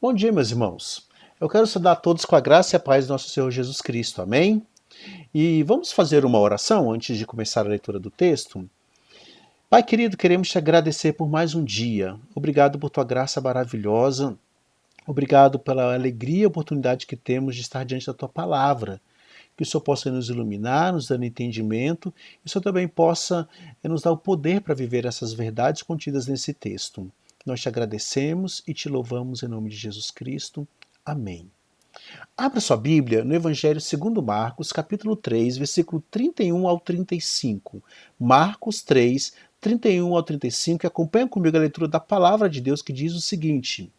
Bom dia, meus irmãos. Eu quero saudar a todos com a graça e a paz do nosso Senhor Jesus Cristo. Amém? E vamos fazer uma oração antes de começar a leitura do texto? Pai querido, queremos te agradecer por mais um dia. Obrigado por tua graça maravilhosa. Obrigado pela alegria e oportunidade que temos de estar diante da tua palavra. Que o Senhor possa nos iluminar, nos dando entendimento, e o Senhor também possa nos dar o poder para viver essas verdades contidas nesse texto. Nós te agradecemos e te louvamos em nome de Jesus Cristo. Amém. Abra sua Bíblia no Evangelho segundo Marcos, capítulo 3, versículo 31 ao 35. Marcos 3, 31 ao 35, e acompanha comigo a leitura da palavra de Deus que diz o seguinte: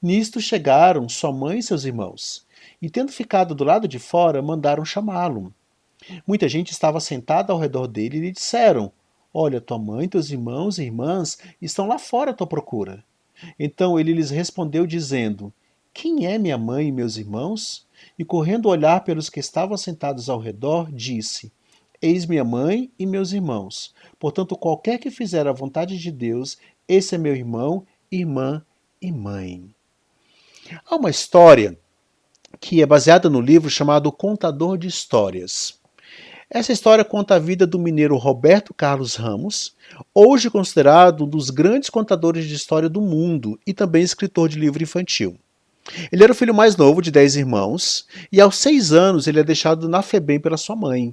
Nisto chegaram sua mãe e seus irmãos, e tendo ficado do lado de fora, mandaram chamá-lo. Muita gente estava sentada ao redor dele e lhe disseram: Olha, tua mãe, teus irmãos e irmãs estão lá fora à tua procura. Então ele lhes respondeu dizendo: Quem é minha mãe e meus irmãos? E correndo a olhar pelos que estavam sentados ao redor, disse: Eis minha mãe e meus irmãos. Portanto, qualquer que fizer a vontade de Deus, esse é meu irmão, irmã e mãe. Há uma história que é baseada no livro chamado Contador de Histórias. Essa história conta a vida do mineiro Roberto Carlos Ramos, hoje considerado um dos grandes contadores de história do mundo e também escritor de livro infantil. Ele era o filho mais novo de 10 irmãos e aos 6 anos ele é deixado na FEBEM pela sua mãe,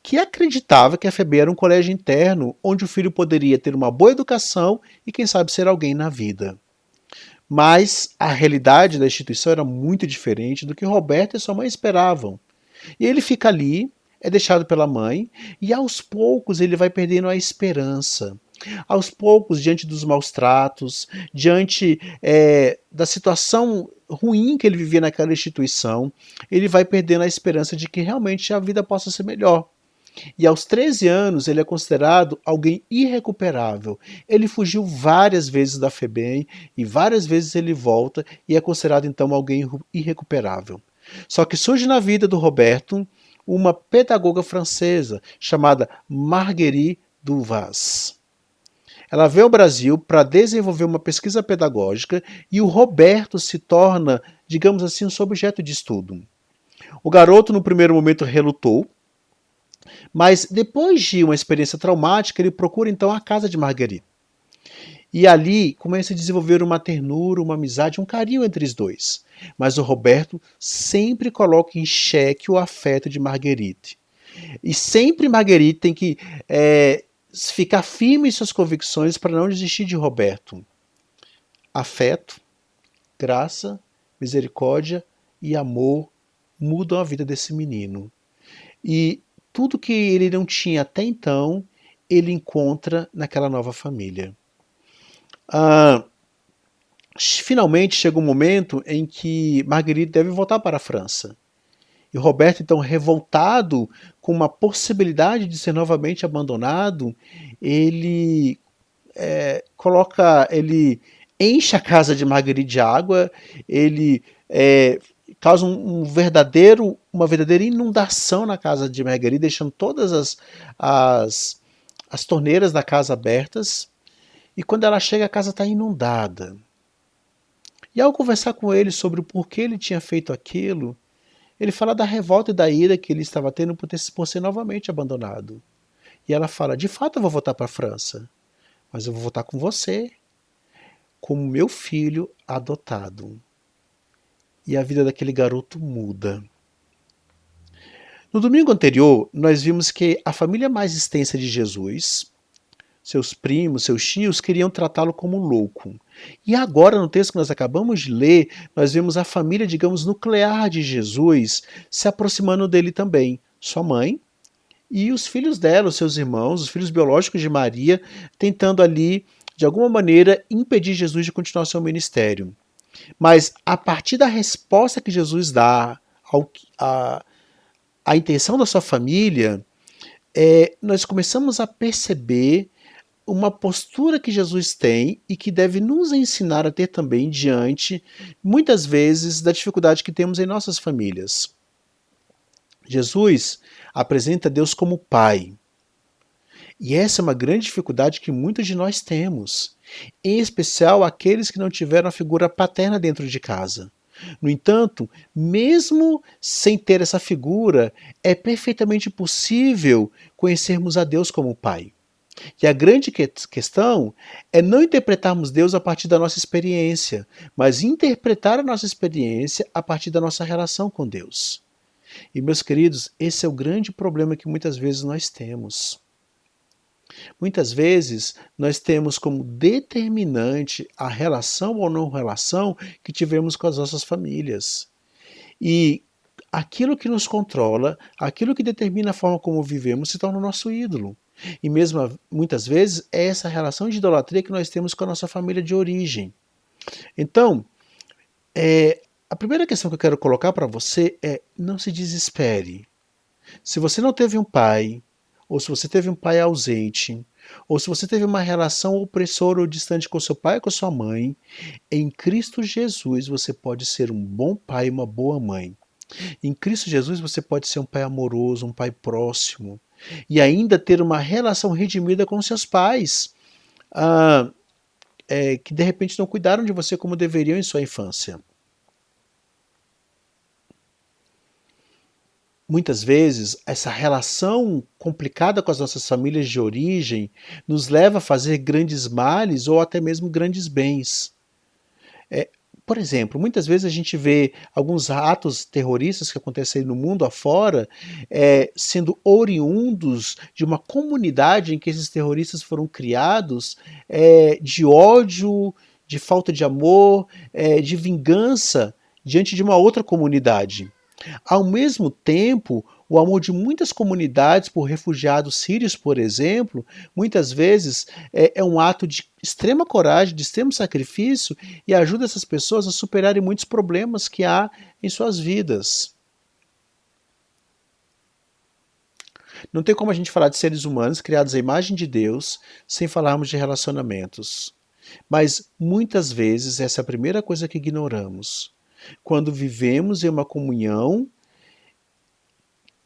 que acreditava que a FEBEM era um colégio interno onde o filho poderia ter uma boa educação e quem sabe ser alguém na vida. Mas a realidade da instituição era muito diferente do que Roberto e sua mãe esperavam. E ele fica ali, é deixado pela mãe, e aos poucos ele vai perdendo a esperança. Aos poucos, diante dos maus tratos, diante da situação ruim que ele vivia naquela instituição, ele vai perdendo a esperança de que realmente a vida possa ser melhor. E aos 13 anos ele é considerado alguém irrecuperável. Ele fugiu várias vezes da FEBEM e várias vezes ele volta e é considerado então alguém irrecuperável. Só que surge na vida do Roberto uma pedagoga francesa chamada Marguerite Duras. Ela veio ao Brasil para desenvolver uma pesquisa pedagógica e o Roberto se torna, digamos assim, um objeto de estudo. O garoto no primeiro momento relutou, mas depois de uma experiência traumática, ele procura então a casa de Marguerite. E ali começa a desenvolver uma ternura, uma amizade, um carinho entre os dois. Mas o Roberto sempre coloca em xeque o afeto de Marguerite. E sempre Marguerite tem que ficar firme em suas convicções para não desistir de Roberto. Afeto, graça, misericórdia e amor mudam a vida desse menino. E tudo que ele não tinha até então, ele encontra naquela nova família. Finalmente chega um momento em que Marguerite deve voltar para a França. E Roberto, então, revoltado com uma possibilidade de ser novamente abandonado, ele ele enche a casa de Marguerite de água, ele causa uma verdadeira inundação na casa de Marguerite, deixando todas as torneiras da casa abertas. E quando ela chega, a casa está inundada. E ao conversar com ele sobre o porquê ele tinha feito aquilo, ele fala da revolta e da ira que ele estava tendo por ser novamente abandonado. E ela fala: de fato eu vou voltar para a França, mas eu vou voltar com você, como meu filho adotado. E a vida daquele garoto muda. No domingo anterior, nós vimos que a família mais extensa de Jesus, seus primos, seus tios, queriam tratá-lo como louco. E agora, no texto que nós acabamos de ler, nós vemos a família, digamos, nuclear de Jesus se aproximando dele também. Sua mãe e os filhos dela, os seus irmãos, os filhos biológicos de Maria, tentando ali, de alguma maneira, impedir Jesus de continuar seu ministério. Mas a partir da resposta que Jesus dá à intenção da sua família, nós começamos a perceber uma postura que Jesus tem e que deve nos ensinar a ter também diante, muitas vezes, da dificuldade que temos em nossas famílias. Jesus apresenta Deus como Pai. E essa é uma grande dificuldade que muitos de nós temos, em especial aqueles que não tiveram a figura paterna dentro de casa. No entanto, mesmo sem ter essa figura, é perfeitamente possível conhecermos a Deus como Pai. E a grande questão é não interpretarmos Deus a partir da nossa experiência, mas interpretar a nossa experiência a partir da nossa relação com Deus. E, meus queridos, esse é o grande problema que muitas vezes nós temos. Muitas vezes nós temos como determinante a relação ou não relação que tivemos com as nossas famílias. E aquilo que nos controla, aquilo que determina a forma como vivemos, se torna o nosso ídolo. E mesmo muitas vezes é essa relação de idolatria que nós temos com a nossa família de origem. Então, a primeira questão que eu quero colocar para você é: não se desespere. Se você não teve um pai, ou se você teve um pai ausente, ou se você teve uma relação opressora ou distante com seu pai ou com sua mãe, em Cristo Jesus você pode ser um bom pai e uma boa mãe. Em Cristo Jesus você pode ser um pai amoroso, um pai próximo, e ainda ter uma relação redimida com seus pais, que de repente não cuidaram de você como deveriam em sua infância. Muitas vezes, essa relação complicada com as nossas famílias de origem nos leva a fazer grandes males ou até mesmo grandes bens. Por exemplo, muitas vezes a gente vê alguns atos terroristas que acontecem no mundo afora sendo oriundos de uma comunidade em que esses terroristas foram criados, de ódio, de falta de amor, de vingança diante de uma outra comunidade. Ao mesmo tempo, o amor de muitas comunidades por refugiados sírios, por exemplo, muitas vezes é um ato de extrema coragem, de extremo sacrifício e ajuda essas pessoas a superarem muitos problemas que há em suas vidas. Não tem como a gente falar de seres humanos criados à imagem de Deus sem falarmos de relacionamentos. Mas muitas vezes essa é a primeira coisa que ignoramos. Quando vivemos em uma comunhão,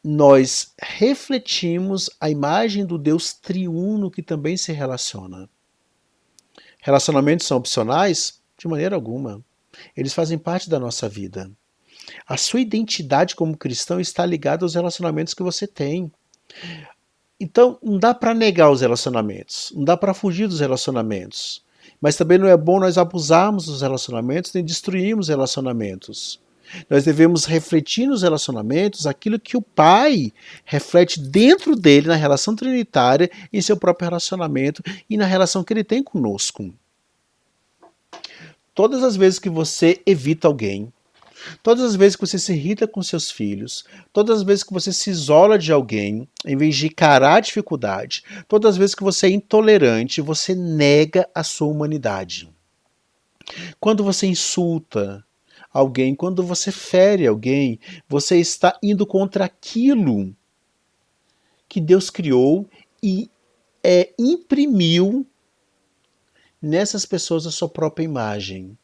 nós refletimos a imagem do Deus triuno que também se relaciona. Relacionamentos são opcionais? De maneira alguma. Eles fazem parte da nossa vida. A sua identidade como cristão está ligada aos relacionamentos que você tem. Então, não dá para negar os relacionamentos, não dá para fugir dos relacionamentos. Mas também não é bom nós abusarmos dos relacionamentos nem destruirmos relacionamentos. Nós devemos refletir nos relacionamentos aquilo que o Pai reflete dentro dele, na relação trinitária, em seu próprio relacionamento e na relação que ele tem conosco. Todas as vezes que você evita alguém, todas as vezes que você se irrita com seus filhos, todas as vezes que você se isola de alguém, em vez de encarar a dificuldade, todas as vezes que você é intolerante, você nega a sua humanidade. Quando você insulta alguém, quando você fere alguém, você está indo contra aquilo que Deus criou e imprimiu nessas pessoas a sua própria imagem.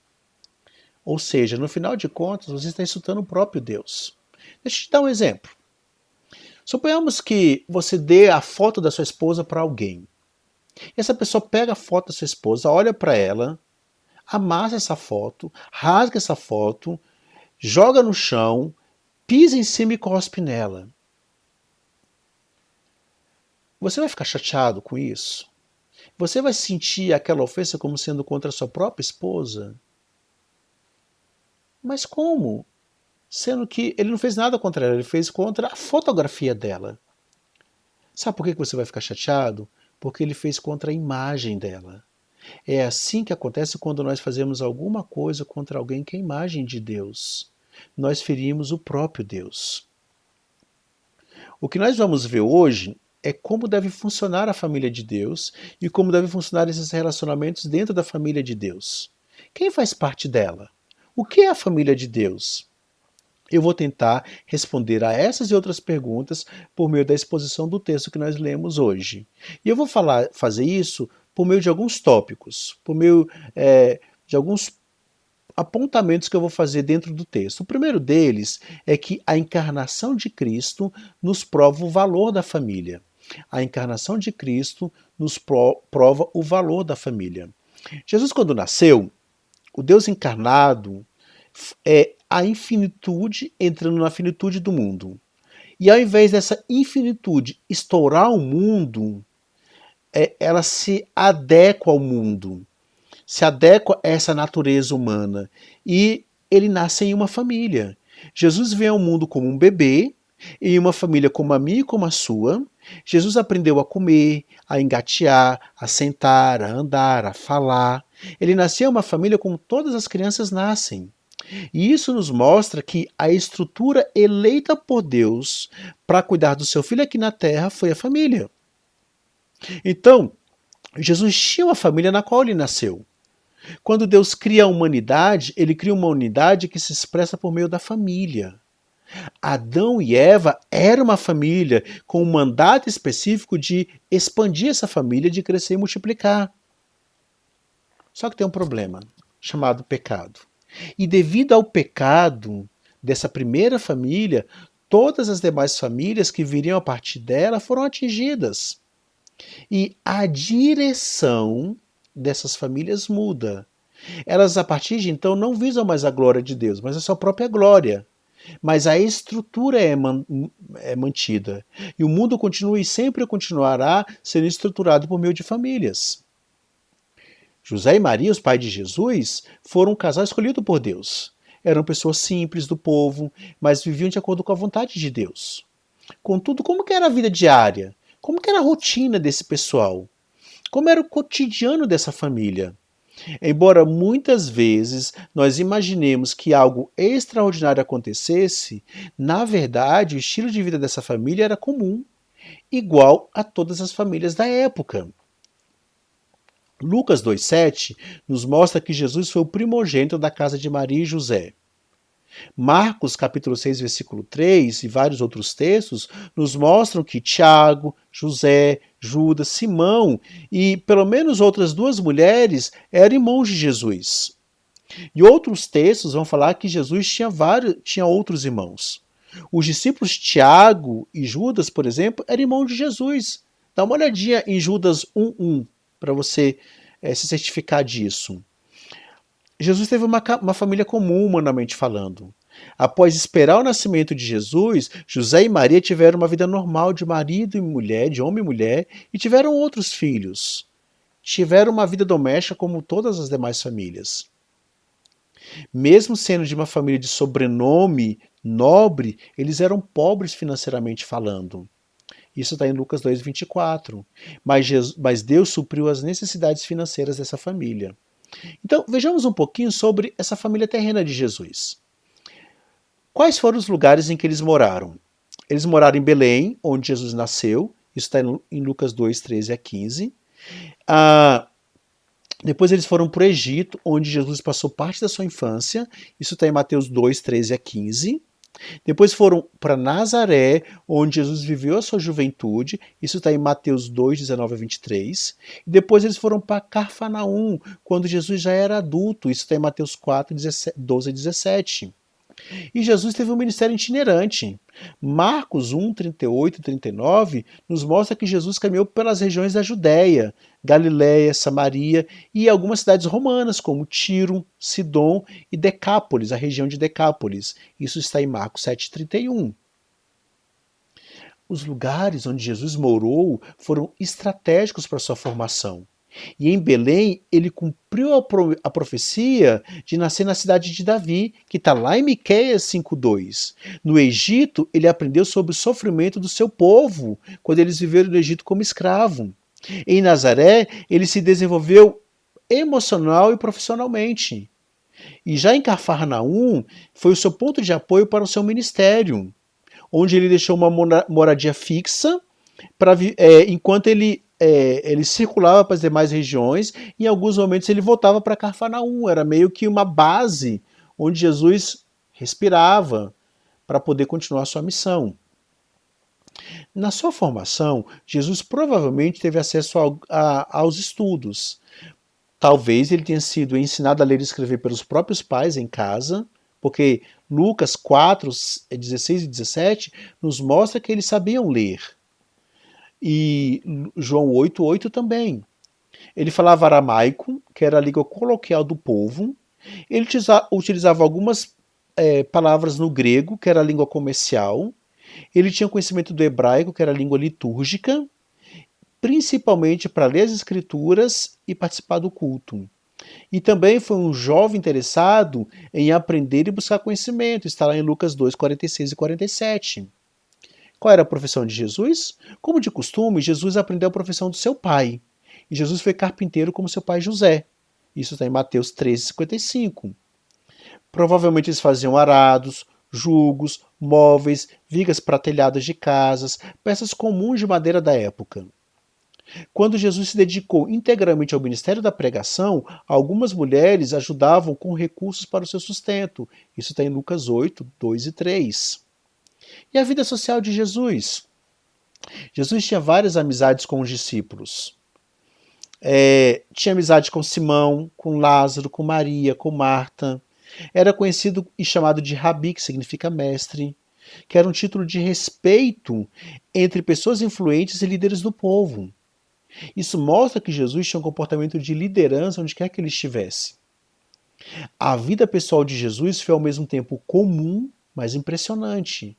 Ou seja, no final de contas, você está insultando o próprio Deus. Deixa eu te dar um exemplo. Suponhamos que você dê a foto da sua esposa para alguém. E essa pessoa pega a foto da sua esposa, olha para ela, amassa essa foto, rasga essa foto, joga no chão, pisa em cima e cospe nela. Você vai ficar chateado com isso? Você vai sentir aquela ofensa como sendo contra a sua própria esposa? Mas como? Sendo que ele não fez nada contra ela, ele fez contra a fotografia dela. Sabe por que você vai ficar chateado? Porque ele fez contra a imagem dela. É assim que acontece quando nós fazemos alguma coisa contra alguém que é a imagem de Deus. Nós ferimos o próprio Deus. O que nós vamos ver hoje é como deve funcionar a família de Deus e como devem funcionar esses relacionamentos dentro da família de Deus. Quem faz parte dela? O que é a família de Deus? Eu vou tentar responder a essas e outras perguntas por meio da exposição do texto que nós lemos hoje. E eu vou fazer isso por meio de alguns tópicos, por meio de alguns apontamentos que eu vou fazer dentro do texto. O primeiro deles é que a encarnação de Cristo nos prova o valor da família. A encarnação de Cristo nos prova o valor da família. Jesus, quando nasceu, o Deus encarnado é a infinitude entrando na finitude do mundo. E ao invés dessa infinitude estourar o mundo, ela se adequa ao mundo, se adequa a essa natureza humana. E ele nasce em uma família. Jesus vem ao mundo como um bebê, em uma família como a minha e como a sua. Jesus aprendeu a comer, a engatear, a sentar, a andar, a falar. Ele nasceu em uma família como todas as crianças nascem. E isso nos mostra que a estrutura eleita por Deus para cuidar do seu filho aqui na terra foi a família. Então, Jesus tinha uma família na qual ele nasceu. Quando Deus cria a humanidade, ele cria uma unidade que se expressa por meio da família. Adão e Eva eram uma família com um mandato específico de expandir essa família, de crescer e multiplicar. Só que tem um problema, chamado pecado. E devido ao pecado dessa primeira família, todas as demais famílias que viriam a partir dela foram atingidas. E a direção dessas famílias muda. Elas, a partir de então, não visam mais a glória de Deus, mas a sua própria glória. Mas a estrutura é mantida. E o mundo continua e sempre continuará sendo estruturado por meio de famílias. José e Maria, os pais de Jesus, foram um casal escolhido por Deus. Eram pessoas simples do povo, mas viviam de acordo com a vontade de Deus. Contudo, como que era a vida diária? Como que era a rotina desse pessoal? Como era o cotidiano dessa família? Embora muitas vezes nós imaginemos que algo extraordinário acontecesse, na verdade o estilo de vida dessa família era comum, igual a todas as famílias da época. Lucas 2,7 nos mostra que Jesus foi o primogênito da casa de Maria e José. Marcos capítulo 6, versículo 3 e vários outros textos nos mostram que Tiago, José, Judas, Simão e pelo menos outras duas mulheres eram irmãos de Jesus. E outros textos vão falar que Jesus tinha outros irmãos. Os discípulos Tiago e Judas, por exemplo, eram irmãos de Jesus. Dá uma olhadinha em Judas 1:1 para você se certificar disso. Jesus teve uma família comum, humanamente falando. Após esperar o nascimento de Jesus, José e Maria tiveram uma vida normal de marido e mulher, de homem e mulher, e tiveram outros filhos. Tiveram uma vida doméstica como todas as demais famílias. Mesmo sendo de uma família de sobrenome nobre, eles eram pobres financeiramente falando. Isso está em Lucas 2,24. Mas Deus supriu as necessidades financeiras dessa família. Então, vejamos um pouquinho sobre essa família terrena de Jesus. Quais foram os lugares em que eles moraram? Eles moraram em Belém, onde Jesus nasceu. Isso está em Lucas 2, 13 a 15. Depois eles foram para o Egito, onde Jesus passou parte da sua infância. Isso está em Mateus 2, 13 a 15. Depois foram para Nazaré, onde Jesus viveu a sua juventude. Isso está em Mateus 2, 19 a 23. E depois eles foram para Cafarnaum, quando Jesus já era adulto. Isso está em Mateus 4, 12 a 17. E Jesus teve um ministério itinerante. Marcos 1, 38 e 39 nos mostra que Jesus caminhou pelas regiões da Judéia, Galiléia, Samaria e algumas cidades romanas, como Tiro, Sidom e Decápolis, a região de Decápolis. Isso está em Marcos 7, 31. Os lugares onde Jesus morou foram estratégicos para sua formação. E em Belém, ele cumpriu a profecia de nascer na cidade de Davi, que está lá em Miqueias 5:2. No Egito, ele aprendeu sobre o sofrimento do seu povo, quando eles viveram no Egito como escravo. Em Nazaré, ele se desenvolveu emocional e profissionalmente. E já em Cafarnaum, foi o seu ponto de apoio para o seu ministério, onde ele deixou uma moradia fixa, enquanto ele circulava para as demais regiões e em alguns momentos ele voltava para Cafarnaum. Era meio que uma base onde Jesus respirava para poder continuar sua missão. Na sua formação, Jesus provavelmente teve acesso aos estudos. Talvez ele tenha sido ensinado a ler e escrever pelos próprios pais em casa, porque Lucas 4, 16 e 17 nos mostra que eles sabiam ler. E João 8:8 também. Ele falava aramaico, que era a língua coloquial do povo. Ele utilizava algumas palavras no grego, que era a língua comercial. Ele tinha conhecimento do hebraico, que era a língua litúrgica, principalmente para ler as escrituras e participar do culto. E também foi um jovem interessado em aprender e buscar conhecimento. Está lá em Lucas 2, 46 e 47. Qual era a profissão de Jesus? Como de costume, Jesus aprendeu a profissão do seu pai. E Jesus foi carpinteiro como seu pai José. Isso está em Mateus 13, 55. Provavelmente eles faziam arados, jugos, móveis, vigas para telhados de casas, peças comuns de madeira da época. Quando Jesus se dedicou integralmente ao ministério da pregação, algumas mulheres ajudavam com recursos para o seu sustento. Isso está em Lucas 8, 2 e 3. E a vida social de Jesus? Jesus tinha várias amizades com os discípulos. Tinha amizade com Simão, com Lázaro, com Maria, com Marta. Era conhecido e chamado de Rabi, que significa mestre, que era um título de respeito entre pessoas influentes e líderes do povo. Isso mostra que Jesus tinha um comportamento de liderança onde quer que ele estivesse. A vida pessoal de Jesus foi ao mesmo tempo comum, mas impressionante.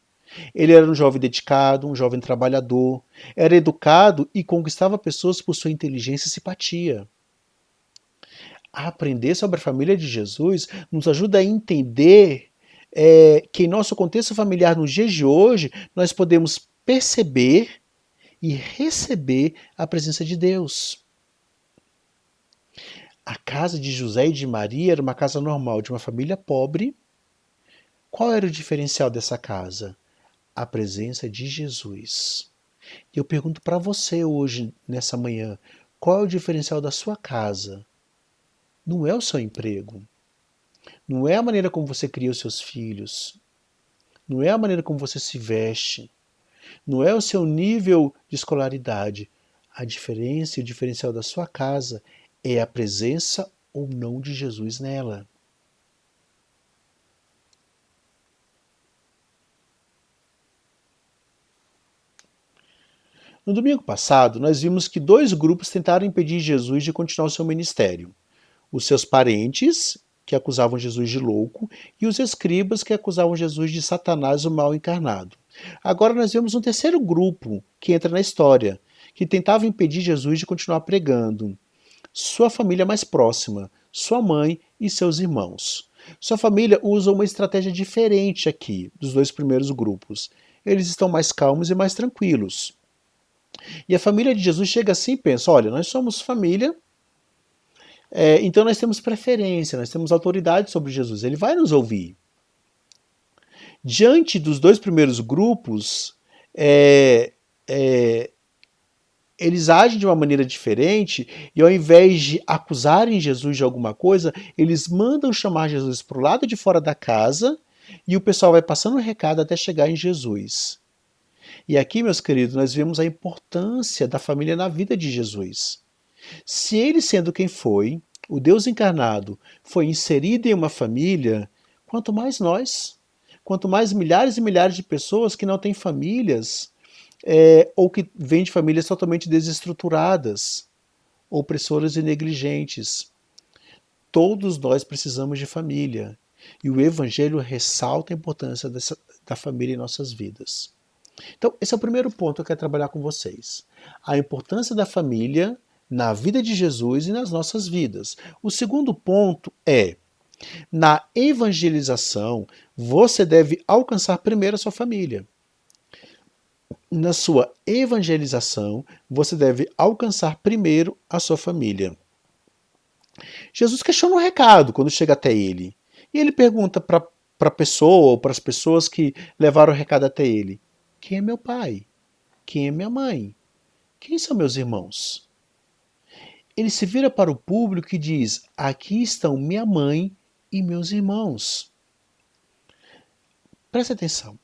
Ele era um jovem dedicado, um jovem trabalhador, era educado e conquistava pessoas por sua inteligência e simpatia. Aprender sobre a família de Jesus nos ajuda a entender que em nosso contexto familiar nos dias de hoje nós podemos perceber e receber a presença de Deus. A casa de José e de Maria era uma casa normal de uma família pobre. Qual era o diferencial dessa casa? A presença de Jesus. E eu pergunto para você hoje, nessa manhã, qual é o diferencial da sua casa? Não é o seu emprego. Não é a maneira como você cria os seus filhos. Não é a maneira como você se veste. Não é o seu nível de escolaridade. A diferença e o diferencial da sua casa é a presença ou não de Jesus nela. No domingo passado, nós vimos que dois grupos tentaram impedir Jesus de continuar o seu ministério. Os seus parentes, que acusavam Jesus de louco, e os escribas, que acusavam Jesus de Satanás, o mal encarnado. Agora nós vemos um terceiro grupo que entra na história, que tentava impedir Jesus de continuar pregando. Sua família mais próxima, sua mãe e seus irmãos. Sua família usa uma estratégia diferente aqui dos dois primeiros grupos. Eles estão mais calmos e mais tranquilos. E a família de Jesus chega assim e pensa: olha, nós somos família, então nós temos preferência, nós temos autoridade sobre Jesus, ele vai nos ouvir. Diante dos dois primeiros grupos, eles agem de uma maneira diferente e ao invés de acusarem Jesus de alguma coisa, eles mandam chamar Jesus para o lado de fora da casa e o pessoal vai passando o recado até chegar em Jesus. E aqui, meus queridos, nós vemos a importância da família na vida de Jesus. Se ele, sendo quem foi, o Deus encarnado, foi inserido em uma família, quanto mais nós, quanto mais milhares e milhares de pessoas que não têm famílias, ou que vêm de famílias totalmente desestruturadas, opressoras e negligentes. Todos nós precisamos de família. E o Evangelho ressalta a importância da família em nossas vidas. Então, esse é o primeiro ponto que eu quero trabalhar com vocês. A importância da família na vida de Jesus e nas nossas vidas. O segundo ponto é: na evangelização, você deve alcançar primeiro a sua família. Na sua evangelização, você deve alcançar primeiro a sua família. Jesus questiona um recado quando chega até ele. E ele pergunta para a pessoa ou para as pessoas que levaram o recado até ele: quem é meu pai? Quem é minha mãe? Quem são meus irmãos? Ele se vira para o público e diz: aqui estão minha mãe e meus irmãos. Presta atenção.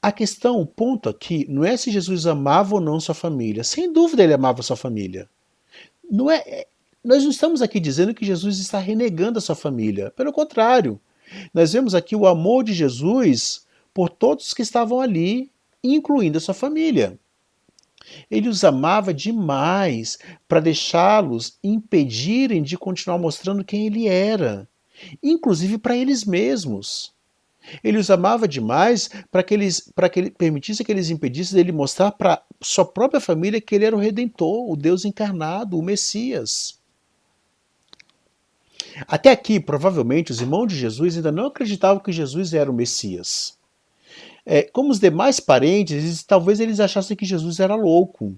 A questão, o ponto aqui, não é se Jesus amava ou não sua família. Sem dúvida ele amava sua família. Nós não estamos aqui dizendo que Jesus está renegando a sua família. Pelo contrário, nós vemos aqui o amor de Jesus por todos que estavam ali, incluindo a sua família. Ele os amava demais para deixá-los impedirem de continuar mostrando quem ele era, inclusive para eles mesmos. Ele os amava demais para que ele permitisse que eles impedissem dele mostrar para sua própria família que ele era o Redentor, o Deus encarnado, o Messias. Até aqui, provavelmente, os irmãos de Jesus ainda não acreditavam que Jesus era o Messias. Como os demais parentes, talvez eles achassem que Jesus era louco.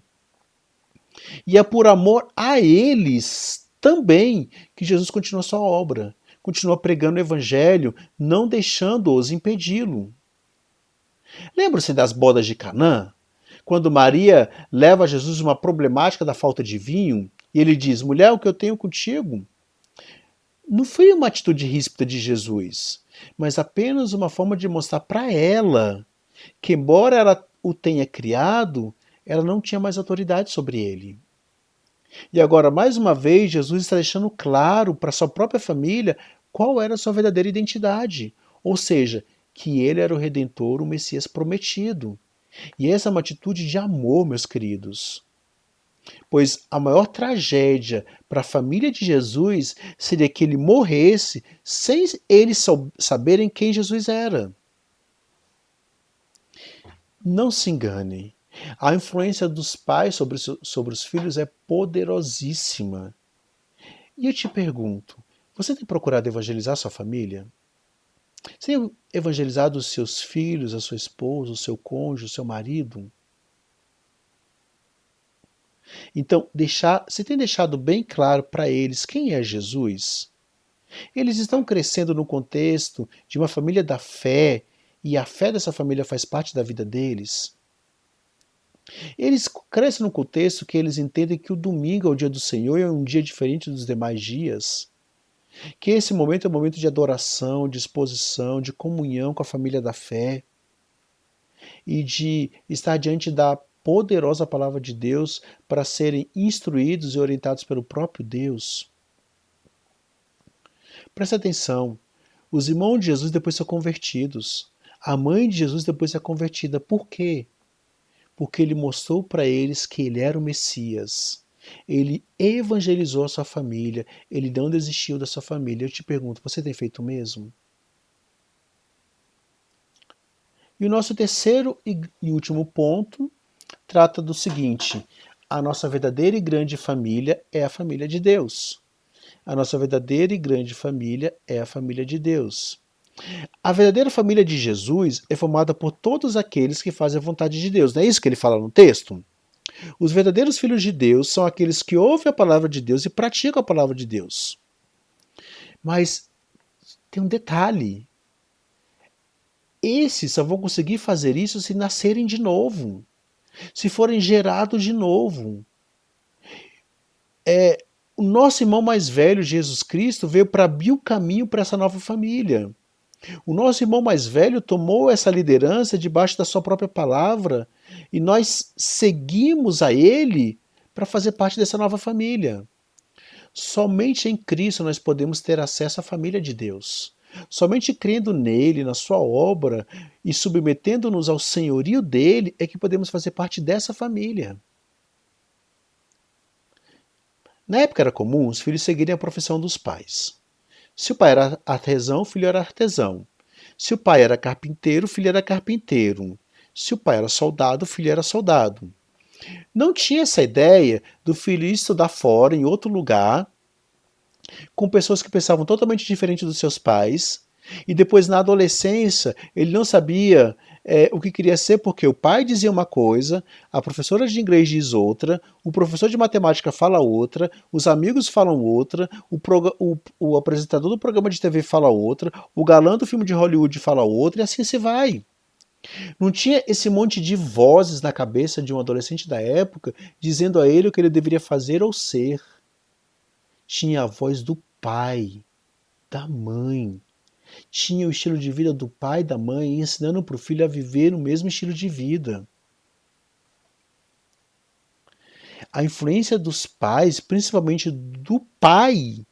E é por amor a eles também que Jesus continua sua obra, continua pregando o evangelho, não deixando-os impedi-lo. Lembra-se das bodas de Canaã? Quando Maria leva a Jesus uma problemática da falta de vinho, e ele diz: mulher, o que eu tenho contigo? Não foi uma atitude ríspida de Jesus, mas apenas uma forma de mostrar para ela que, embora ela o tenha criado, ela não tinha mais autoridade sobre ele. E agora, mais uma vez, Jesus está deixando claro para sua própria família qual era a sua verdadeira identidade. Ou seja, que ele era o Redentor, o Messias prometido. E essa é uma atitude de amor, meus queridos. Pois a maior tragédia para a família de Jesus seria que ele morresse sem eles saberem quem Jesus era. Não se engane. A influência dos pais sobre os filhos é poderosíssima. E eu te pergunto, você tem procurado evangelizar sua família? Você tem evangelizado os seus filhos, a sua esposa, o seu cônjuge, o seu marido? Então, você tem deixado bem claro para eles quem é Jesus? Eles estão crescendo no contexto de uma família da fé e a fé dessa família faz parte da vida deles? Eles crescem no contexto que eles entendem que o domingo é o dia do Senhor e é um dia diferente dos demais dias. Que esse momento é um momento de adoração, de exposição, de comunhão com a família da fé e de estar diante da poderosa palavra de Deus para serem instruídos e orientados pelo próprio Deus. Presta atenção, os irmãos de Jesus depois são convertidos. A mãe de Jesus depois é convertida. Por quê? Porque ele mostrou para eles que ele era o Messias. Ele evangelizou a sua família, ele não desistiu da sua família. Eu te pergunto, você tem feito o mesmo? E o nosso terceiro e último ponto trata do seguinte: a nossa verdadeira e grande família é a família de Deus. A nossa verdadeira e grande família é a família de Deus. A verdadeira família de Jesus é formada por todos aqueles que fazem a vontade de Deus. Não é isso que ele fala no texto? Os verdadeiros filhos de Deus são aqueles que ouvem a palavra de Deus e praticam a palavra de Deus. Mas tem um detalhe. Esses só vão conseguir fazer isso se nascerem de novo. Se forem gerados de novo. O nosso irmão mais velho, Jesus Cristo, veio para abrir o caminho para essa nova família. O nosso irmão mais velho tomou essa liderança debaixo da sua própria palavra e nós seguimos a ele para fazer parte dessa nova família. Somente em Cristo nós podemos ter acesso à família de Deus. Somente crendo nele, na sua obra e submetendo-nos ao senhorio dele é que podemos fazer parte dessa família. Na época era comum os filhos seguirem a profissão dos pais. Se o pai era artesão, o filho era artesão. Se o pai era carpinteiro, o filho era carpinteiro. Se o pai era soldado, o filho era soldado. Não tinha essa ideia do filho ir estudar fora, em outro lugar, com pessoas que pensavam totalmente diferente dos seus pais, e depois na adolescência ele não sabia o que queria ser porque o pai dizia uma coisa, a professora de inglês diz outra, o professor de matemática fala outra, os amigos falam outra, o apresentador do programa de TV fala outra, o galã do filme de Hollywood fala outra, e assim se vai. Não tinha esse monte de vozes na cabeça de um adolescente da época dizendo a ele o que ele deveria fazer ou ser. Tinha a voz do pai, da mãe. Tinha o estilo de vida do pai e da mãe, ensinando para o filho a viver o mesmo estilo de vida. A influência dos pais, principalmente do pai,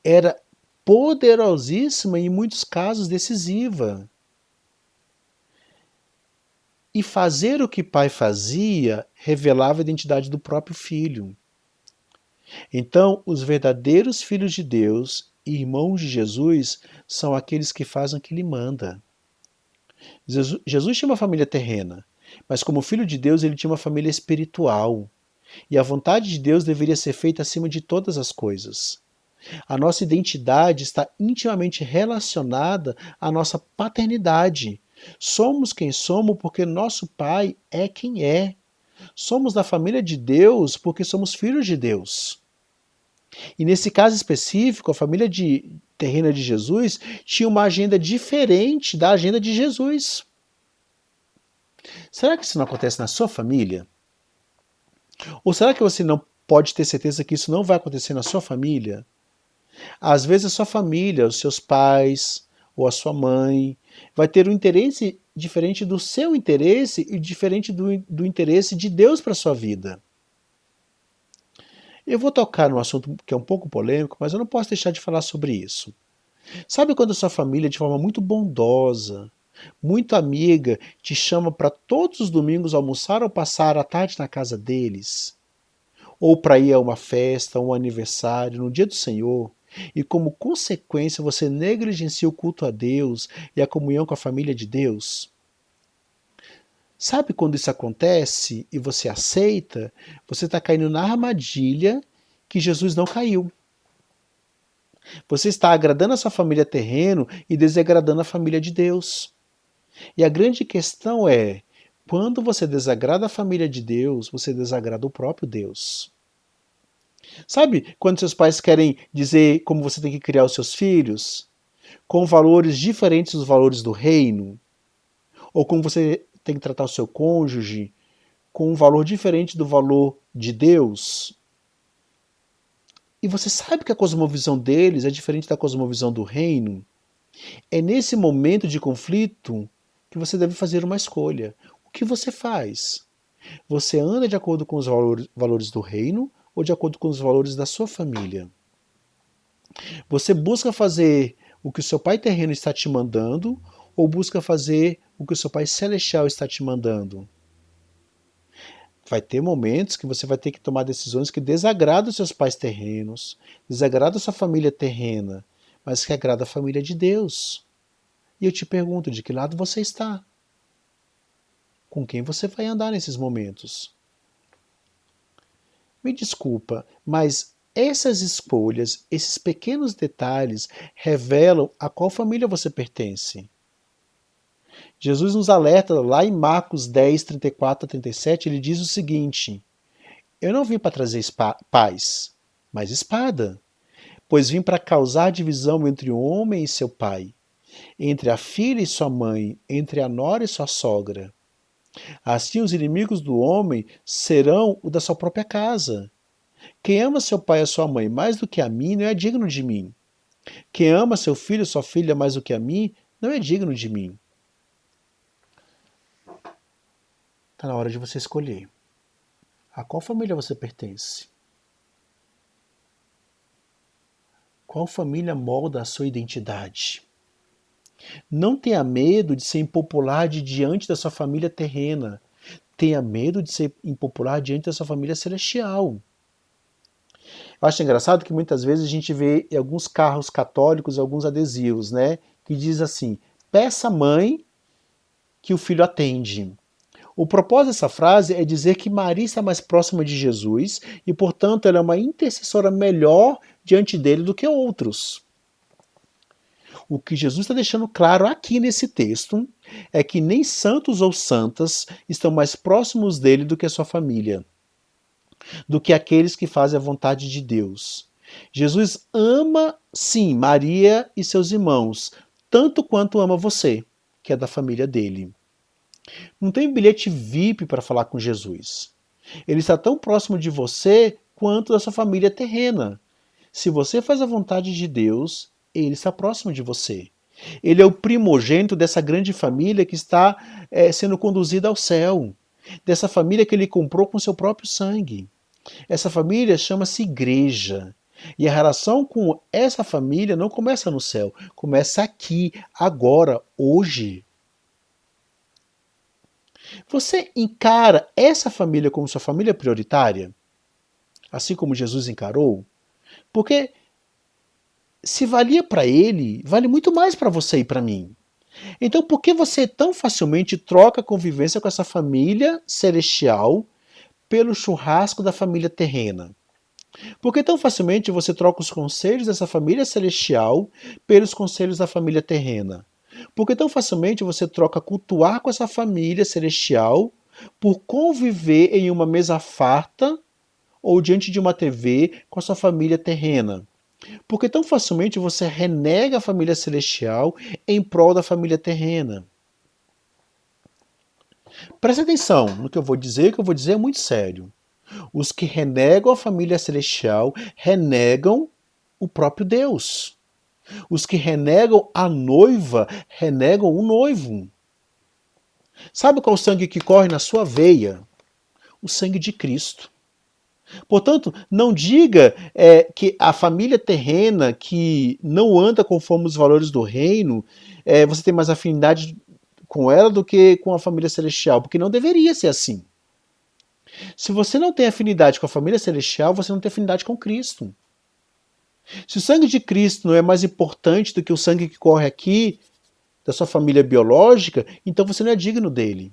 era poderosíssima e em muitos casos decisiva. E fazer o que pai fazia revelava a identidade do próprio filho. Então, os verdadeiros filhos de Deus e irmãos de Jesus são aqueles que fazem o que ele manda. Jesus tinha uma família terrena, mas como filho de Deus, ele tinha uma família espiritual. E a vontade de Deus deveria ser feita acima de todas as coisas. A nossa identidade está intimamente relacionada à nossa paternidade. Somos quem somos porque nosso pai é quem é. Somos da família de Deus porque somos filhos de Deus. E nesse caso específico, a família terrena de Jesus tinha uma agenda diferente da agenda de Jesus. Será que isso não acontece na sua família? Ou será que você não pode ter certeza que isso não vai acontecer na sua família? Às vezes a sua família, os seus pais ou a sua mãe vai ter um interesse diferente do seu interesse e diferente do interesse de Deus para a sua vida. Eu vou tocar num assunto que é um pouco polêmico, mas eu não posso deixar de falar sobre isso. Sabe quando a sua família, de forma muito bondosa, muito amiga, te chama para todos os domingos almoçar ou passar a tarde na casa deles? Ou para ir a uma festa, um aniversário, no dia do Senhor, e como consequência você negligencia o culto a Deus e a comunhão com a família de Deus? Sabe quando isso acontece e você aceita, você está caindo na armadilha que Jesus não caiu. Você está agradando a sua família terreno e desagradando a família de Deus. E a grande questão é, quando você desagrada a família de Deus, você desagrada o próprio Deus. Sabe quando seus pais querem dizer como você tem que criar os seus filhos? Com valores diferentes dos valores do reino? Ou como você tem que tratar o seu cônjuge com um valor diferente do valor de Deus? E você sabe que a cosmovisão deles é diferente da cosmovisão do reino? É nesse momento de conflito que você deve fazer uma escolha. O que você faz? Você anda de acordo com os valores do reino ou de acordo com os valores da sua família? Você busca fazer o que o seu pai terreno está te mandando ou busca fazer o que o seu pai celestial está te mandando? Vai ter momentos que você vai ter que tomar decisões que desagradam os seus pais terrenos, desagradam a sua família terrena, mas que agrada a família de Deus. E eu te pergunto, de que lado você está? Com quem você vai andar nesses momentos? Me desculpa, mas essas escolhas, esses pequenos detalhes, revelam a qual família você pertence. Jesus nos alerta lá em Marcos 10, 34 a 37, ele diz o seguinte: eu não vim para trazer paz, mas espada, pois vim para causar divisão entre o homem e seu pai, entre a filha e sua mãe, entre a nora e sua sogra. Assim os inimigos do homem serão o da sua própria casa. Quem ama seu pai e sua mãe mais do que a mim não é digno de mim. Quem ama seu filho e sua filha mais do que a mim não é digno de mim. Está na hora de você escolher. A qual família você pertence? Qual família molda a sua identidade? Não tenha medo de ser impopular diante da sua família terrena. Tenha medo de ser impopular diante da sua família celestial. Eu acho engraçado que muitas vezes a gente vê em alguns carros católicos alguns adesivos, né? Que diz assim, peça à mãe que o filho atende. O propósito dessa frase é dizer que Maria está mais próxima de Jesus e, portanto, ela é uma intercessora melhor diante dele do que outros. O que Jesus está deixando claro aqui nesse texto é que nem santos ou santas estão mais próximos dele do que a sua família, do que aqueles que fazem a vontade de Deus. Jesus ama, sim, Maria e seus irmãos, tanto quanto ama você, que é da família dele. Não tem bilhete VIP para falar com Jesus. Ele está tão próximo de você quanto da sua família terrena. Se você faz a vontade de Deus, ele está próximo de você. Ele é o primogênito dessa grande família que está sendo conduzida ao céu. Dessa família que ele comprou com seu próprio sangue. Essa família chama-se igreja. E a relação com essa família não começa no céu, começa aqui, agora, hoje. Você encara essa família como sua família prioritária? Assim como Jesus encarou? Porque se valia para ele, vale muito mais para você e para mim. Então, por que você tão facilmente troca a convivência com essa família celestial pelo churrasco da família terrena? Por que tão facilmente você troca os conselhos dessa família celestial pelos conselhos da família terrena? Por que tão facilmente você troca cultuar com essa família celestial por conviver em uma mesa farta ou diante de uma TV com a sua família terrena? Por que tão facilmente você renega a família celestial em prol da família terrena? Presta atenção no que eu vou dizer, que eu vou dizer é muito sério. Os que renegam a família celestial renegam o próprio Deus. Os que renegam a noiva renegam o noivo. Sabe qual é o sangue que corre na sua veia? O sangue de Cristo. Portanto, não diga que a família terrena que não anda conforme os valores do reino, você tem mais afinidade com ela do que com a família celestial, porque não deveria ser assim. Se você não tem afinidade com a família celestial, você não tem afinidade com Cristo. Se o sangue de Cristo não é mais importante do que o sangue que corre aqui, da sua família biológica, então você não é digno dele.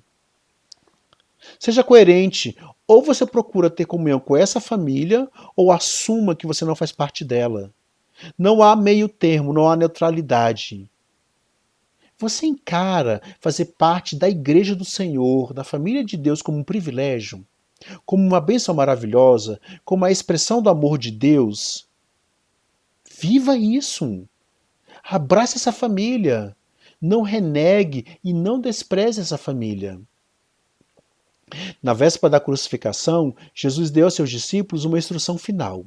Seja coerente. Ou você procura ter comunhão com essa família, ou assuma que você não faz parte dela. Não há meio termo, não há neutralidade. Você encara fazer parte da igreja do Senhor, da família de Deus, como um privilégio, como uma bênção maravilhosa, como a expressão do amor de Deus? Viva isso! Abrace essa família. Não renegue e não despreze essa família. Na véspera da crucificação, Jesus deu aos seus discípulos uma instrução final.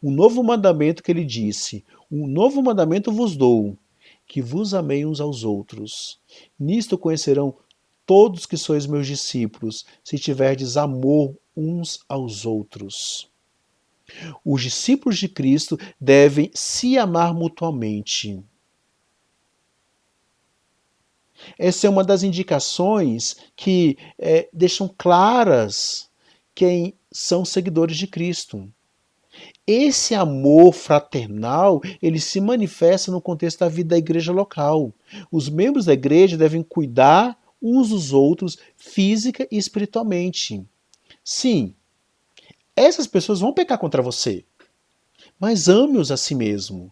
Um novo mandamento que ele disse: um novo mandamento vos dou, que vos amei uns aos outros. Nisto conhecerão todos que sois meus discípulos, se tiverdes amor uns aos outros. Os discípulos de Cristo devem se amar mutuamente. Essa é uma das indicações que deixam claras quem são seguidores de Cristo. Esse amor fraternal, ele se manifesta no contexto da vida da igreja local. Os membros da igreja devem cuidar uns dos outros física e espiritualmente. Sim, essas pessoas vão pecar contra você, mas ame-os a si mesmo.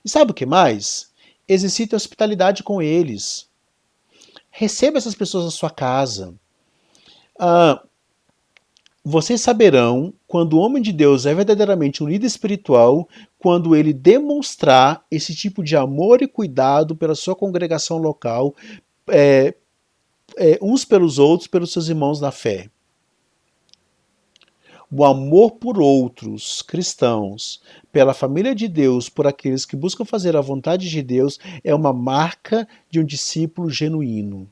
E sabe o que mais? Exercite hospitalidade com eles. Receba essas pessoas na sua casa. Vocês saberão quando o homem de Deus é verdadeiramente um líder espiritual, quando ele demonstrar esse tipo de amor e cuidado pela sua congregação local, uns pelos outros, pelos seus irmãos na fé. O amor por outros cristãos, pela família de Deus, por aqueles que buscam fazer a vontade de Deus, é uma marca de um discípulo genuíno.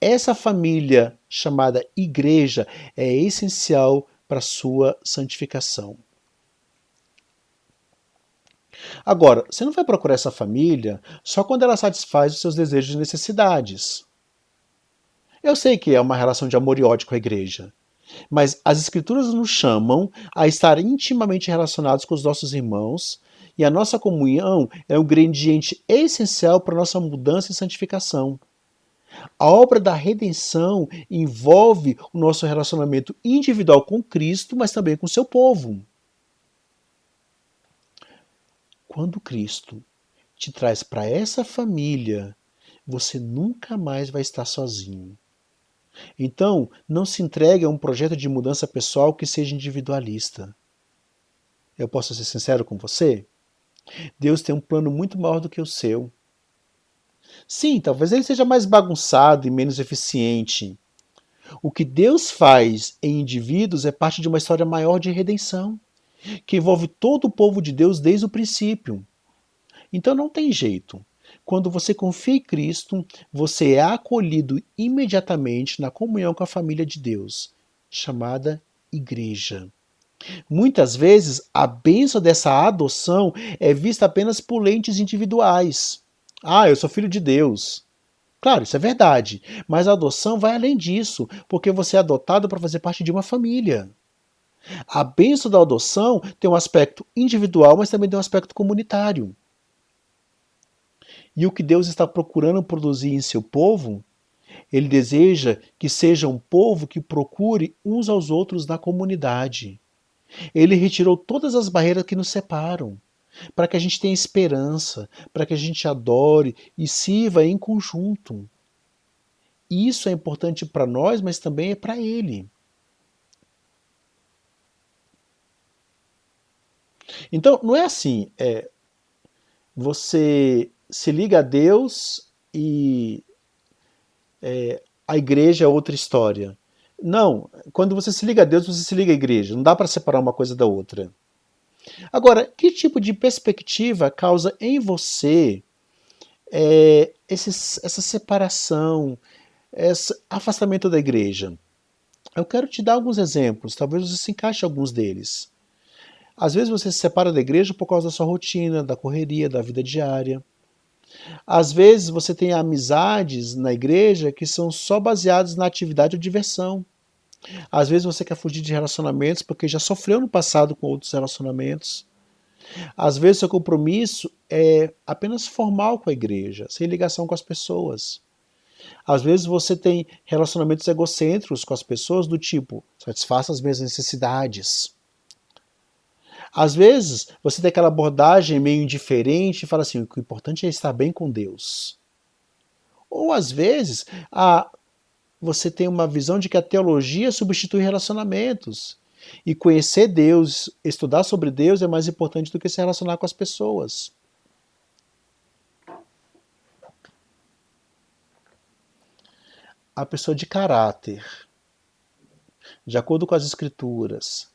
Essa família chamada igreja é essencial para a sua santificação. Agora, você não vai procurar essa família só quando ela satisfaz os seus desejos e necessidades. Eu sei que é uma relação de amor e ódio com a igreja, mas as Escrituras nos chamam a estar intimamente relacionados com os nossos irmãos, e a nossa comunhão é um ingrediente essencial para a nossa mudança e santificação. A obra da redenção envolve o nosso relacionamento individual com Cristo, mas também com o seu povo. Quando Cristo te traz para essa família, você nunca mais vai estar sozinho. Então, não se entregue a um projeto de mudança pessoal que seja individualista. Eu posso ser sincero com você? Deus tem um plano muito maior do que o seu. Sim, talvez ele seja mais bagunçado e menos eficiente. O que Deus faz em indivíduos é parte de uma história maior de redenção, que envolve todo o povo de Deus desde o princípio. Então não tem jeito. Quando você confia em Cristo, você é acolhido imediatamente na comunhão com a família de Deus, chamada igreja. Muitas vezes, a bênção dessa adoção é vista apenas por lentes individuais. Ah, eu sou filho de Deus. Claro, isso é verdade, mas a adoção vai além disso, porque você é adotado para fazer parte de uma família. A bênção da adoção tem um aspecto individual, mas também tem um aspecto comunitário. E o que Deus está procurando produzir em seu povo, ele deseja que seja um povo que procure uns aos outros na comunidade. Ele retirou todas as barreiras que nos separam, para que a gente tenha esperança, para que a gente adore e sirva em conjunto. Isso é importante para nós, mas também é para ele. Então, não é assim, você se liga a Deus e a igreja é outra história. Não, quando você se liga a Deus, você se liga à igreja. Não dá para separar uma coisa da outra. Agora, que tipo de perspectiva causa em você essa separação, esse afastamento da igreja? Eu quero te dar alguns exemplos, talvez você se encaixe em alguns deles. Às vezes você se separa da igreja por causa da sua rotina, da correria, da vida diária. Às vezes você tem amizades na igreja que são só baseadas na atividade ou diversão. Às vezes você quer fugir de relacionamentos porque já sofreu no passado com outros relacionamentos. Às vezes seu compromisso é apenas formal com a igreja, sem ligação com as pessoas. Às vezes você tem relacionamentos egocêntricos com as pessoas do tipo, satisfaça as minhas necessidades. Às vezes você tem aquela abordagem meio indiferente e fala assim, o importante é estar bem com Deus. Ou às vezes você tem uma visão de que a teologia substitui relacionamentos. E conhecer Deus, estudar sobre Deus é mais importante do que se relacionar com as pessoas. A pessoa de caráter, de acordo com as Escrituras,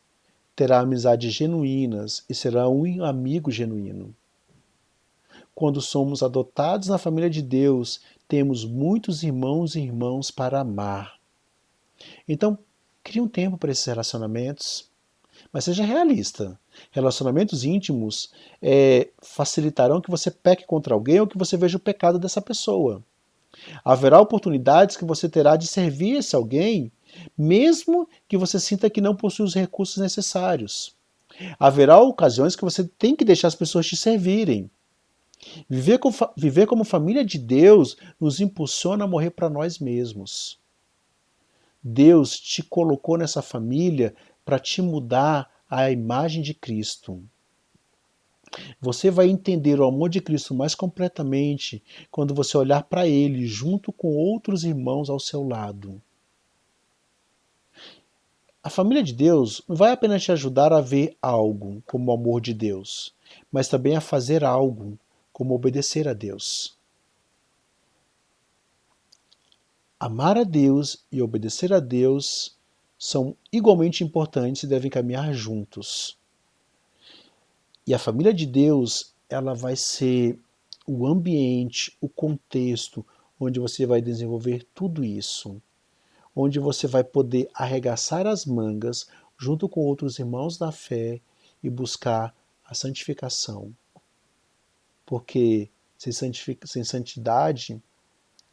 terá amizades genuínas e será um amigo genuíno. Quando somos adotados na família de Deus, temos muitos irmãos e irmãos para amar. Então, crie um tempo para esses relacionamentos, mas seja realista. Relacionamentos íntimos facilitarão que você peque contra alguém ou que você veja o pecado dessa pessoa. Haverá oportunidades que você terá de servir esse alguém, mesmo que você sinta que não possui os recursos necessários. Haverá ocasiões que você tem que deixar as pessoas te servirem. Viver como família de Deus nos impulsiona a morrer para nós mesmos. Deus te colocou nessa família para te mudar à imagem de Cristo. Você vai entender o amor de Cristo mais completamente quando você olhar para Ele junto com outros irmãos ao seu lado. A família de Deus não vai apenas te ajudar a ver algo como o amor de Deus, mas também a fazer algo como obedecer a Deus. Amar a Deus e obedecer a Deus são igualmente importantes e devem caminhar juntos. E a família de Deus, ela vai ser o ambiente, o contexto onde você vai desenvolver tudo isso. Onde você vai poder arregaçar as mangas junto com outros irmãos da fé e buscar a santificação. Porque sem santidade,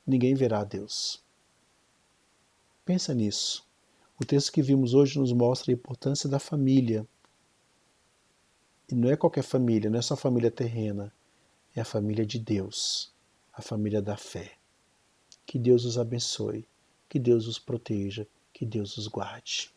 ninguém verá a Deus. Pensa nisso. O texto que vimos hoje nos mostra a importância da família. E não é qualquer família, não é só família terrena, é a família de Deus, a família da fé. Que Deus os abençoe, que Deus os proteja, que Deus os guarde.